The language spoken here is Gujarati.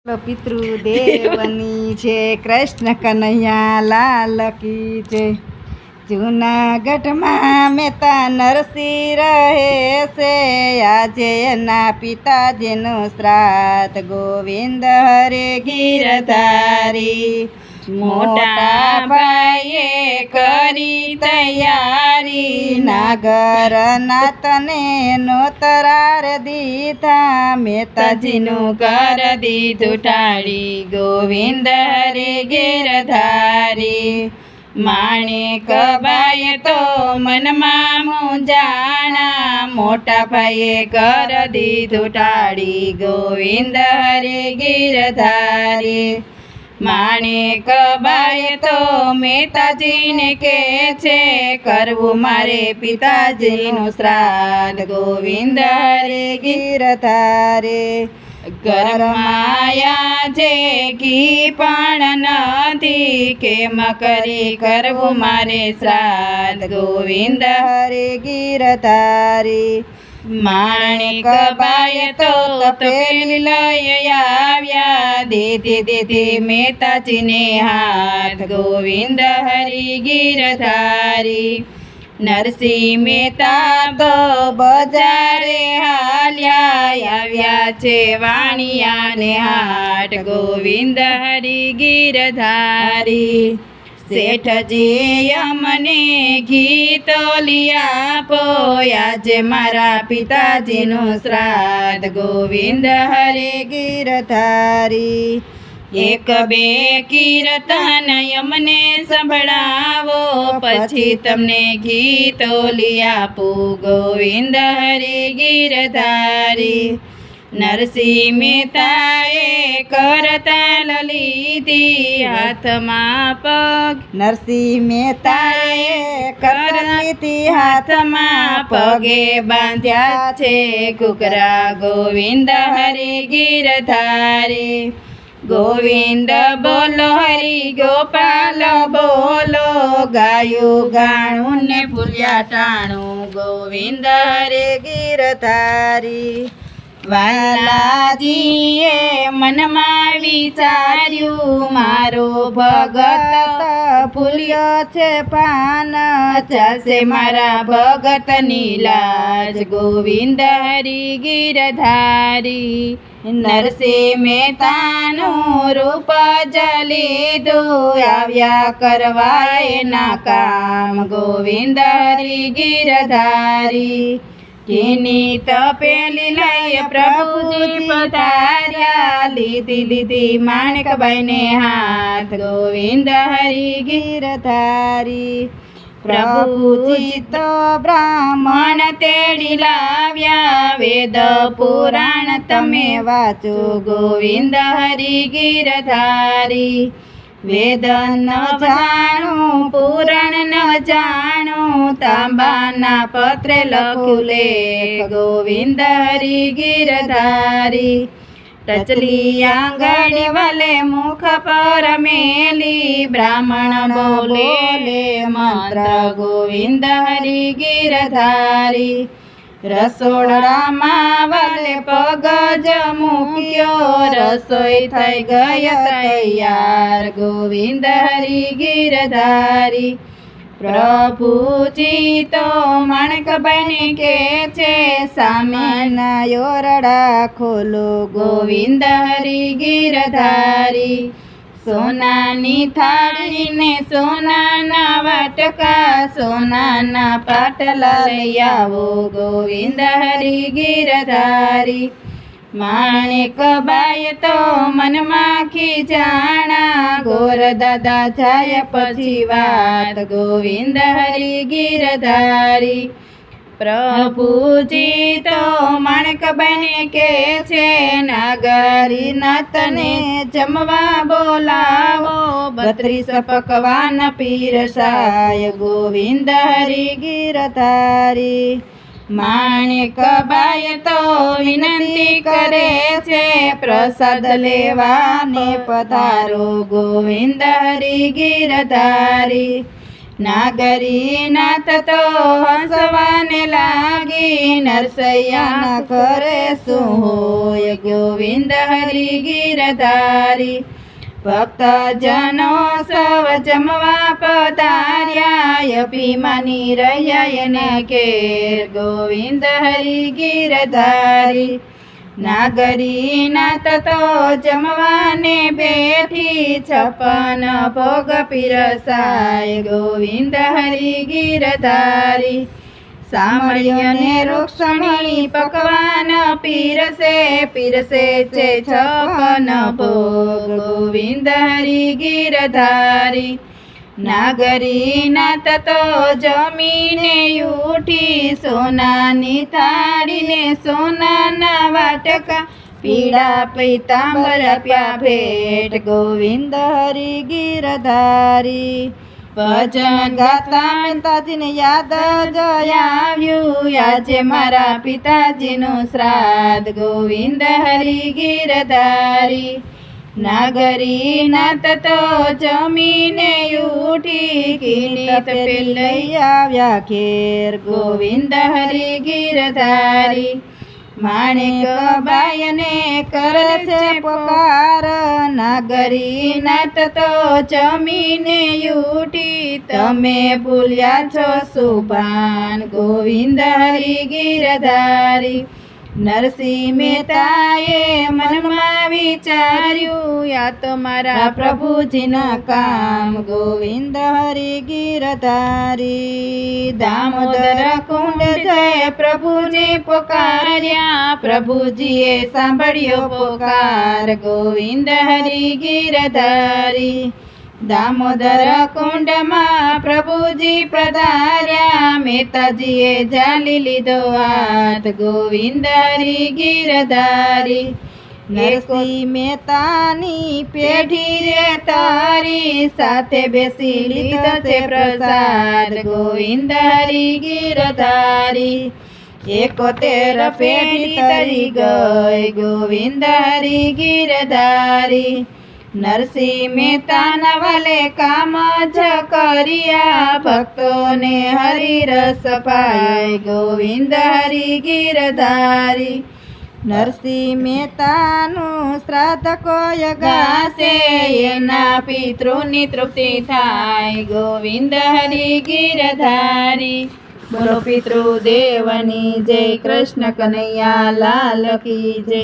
પિતૃદેવની છે કૃષ્ણ કનૈયા લાલ કી છે। જૂનાગઢમાં મહેતા નરસિંહ રહે છે, આજે એના પિતાજીનું શ્રાદ્ધ ગોવિંદ હરે ગીરધારી। મોટા ભાઈએ કરી તૈયારી, નાગર નાતને નોતરાર દીધા, મહેતાજીનું કર દીધું ટાળી ગોવિંદ હરે ગીરધારી। માણેક બાઈએ તો મનમાં મૂંઝાણા, મોટા ભાઈએ કર દીધું ટાળી ગોવિંદ હરે ગીરધારી। માણેક બાઈએ તો મહેતાજીને કહે છે, કરવું મારે પિતાજીનું શ્રાદ્ધ ગોવિંદ હરે ગીરધારી। ઘરમાં જે ઘી પણ નથી, કેમ કરી કરવું મારે શ્રાદ્ધ ગોવિંદ હરે ગીરધારી। માણેક બાઈએ તો તપેલી લઈ આવ્યા, દીધી મહેતાજીને હાથ ગોવિંદ હરે ગીરધારી। નરસિંહ મહેતા તો બજારે હાલ્યા, આવ્યા છે વાણિયાને હાટ ગોવિંદ હરે ગીરધારી। શેઠજી અમને ઘી તોલી આપો, આજે મારા પિતાજીનું શ્રાદ્ધ ગોવિંદ હરે ગીરધારી। એક બે કીર્તન અમને સંભળાવો, પછી તમને ઘી તોલી આપું ગોવિંદ હરે ગીરધારી। નરસિંહ મહેતાએ કરતાલ લીધી, હાથમાં પગ નરસિંહ મહેતાએ કર લીધી, હાથમાં પગે બાંધ્યા છે ઘૂઘરા ગોવિંદ હરે ગીરધારી। ગોવિંદ બોલો હરિ ગોપાલ બોલો, ગાયું ગાણું ને ફૂલ્યા ટાણું ગોવિંદ હરે ગીરધારી। વાલાજીએ મનમાં વિચાર્યું, મારો ભગત ફૂલ્યો છે પાન, ચાલશે મારા ભગતની લાજ ગોવિંદ હરે ગીરધારી। નરસિંહ મહેતાનું રૂપ જ લીધું, આવ્યા કરવા એના કામ ગોવિંદ હરે ગીરધારી। ઘીની તપેલી લઈ પ્રભુજી પધાર્યા, લીધી માણેકબાઈને હાથ ગોવિંદ હરે ગીરધારી। પ્રભુજી તો બ્રાહ્મણ તેડી લાવ્યા, વેદ પુરાણ તમે વાંચો ગોવિંદ હરે ગીરધારી। વેદ ન જાણું પુરાણ ન જાણું, તાંબાના પત્રે લખું લેખ ગોવિંદ હરે ગીરધારી। ટચલી આંગળી વાલે મુખ પર મેલી, બ્રાહ્મણ બોલે મંત્ર ગોવિંદ હરે ગીરધારી। રસોડામાં વાલે પગ જ મૂક્યો, રસોઈ થઈ ગઈ તૈયાર ગોવિંદ હરે ગીરધારી। પ્રભુજી તો માણેકબાઈને કહે છે, સામેના ઓરડા ખોલો ગોવિંદ હરે ગીરધારી। સોનાની થાળી ને સોનાના વાટકા, સોનાના પાટલા લઈ આવો ગોવિંદ હરે ગીરધારી। માણેક બાઈએ તો મનમાં ખીજાણા, ગોર દાદા જાય પછી વાત ગોવિંદ હરે ગીરધારી। પ્રભુજી તો માણેકબાઈને કહે છે, નાગરી નાતને જમવા બોલાવો, 32 પકવાન પીરસાય ગોવિંદ હરે ગીરધારી। માણેક બાઈએ તો વિનંતી કરે છે, પ્રસાદ લેવાને પધારો ગોવિંદ હરે ગીરધારી। નાગરી નાથ તો હસવાને લાગી, નરસૈયાના ઘરે શું હોય ગોવિંદ હરિ ગિરધારી. ભક્તજનો સૌ જમવા પધાર્યા, અભિમાની રહ્યા એને ઘેર ગોવિંદ હરિ ગિરધારી. નાગરી નાથ તો જમવાને બેઠી, 56 ભોગ પીરસાય ગોવિંદ હરિ ગિરધારી. સામળિયોને રૂક્ષણી પકવાન પીરસે, પીરસે છે 56 ભોગ ગોવિંદ હરિ ગિરધારી. નાગરી નાથ તો જમીને ઉઠી, સોનાની થાળીને સોનાના વાટકા, પીળા પીતાંબર આપ્યા ભેટ ગોવિંદ હરિ ગિરધારી. ભજન ગાતા પિતાજીને યાદ જ આવ્યું, આજે મારા પિતાજીનું શ્રાદ્ધ ગોવિંદ હરિ ગિરધારી. નાગરી નાથ તો જમીને ઉઠી, કિરીટ લઈ આવ્યા ઘેર ગોવિંદ હરિ ગિરધારી. માણેક બાયને કરે છે પોકાર, નાગરી નાથ તો જમીને ઉઠી, તમે ભૂલ્યા છો સુભાન ગોવિંદ હરિ ગિરધારી. નરસિંહ મહેતાએ મનમાં વિચાર્યું, આ તો મારા પ્રભુજીના કામ ગોવિંદ હરિ ગિરધારી. દામોદર કુંડ જય પ્રભુજી પોકાર્યા, પ્રભુજીએ સાંભળ્યો પોકાર ગોવિંદ હરિ ગિરધારી. દામોદર કુંડમાં પ્રભુજી પધાર્યા, મહેતાજીએ ઝાલી લીધો હાથ ગોવિંદ હરિ ગિરધારી. નરસિંહ મહેતાની પેઢી રે તારી, સાથે બેસી લીધો છે પ્રસાદ ગોવિંદ હરિ ગિરધારી. 71 પેઢી તરી ગઈ ગોવિંદ હરિ ગિરધારી. નરસિંહ મહેતાના વાલે કામ જ કર્યા, ભક્તોને હરિરસ પાય ગોવિંદ હરિ ગિરધારી. નરસિંહ મહેતાનું શ્રાદ્ધ કોઈ ગાશે, એના પિતૃની તૃપ્તિ થાય ગોવિંદ હરિ ગિરધારી. બોલો પિતૃદેવની જય, કૃષ્ણ કનૈયા લાલ કી જય.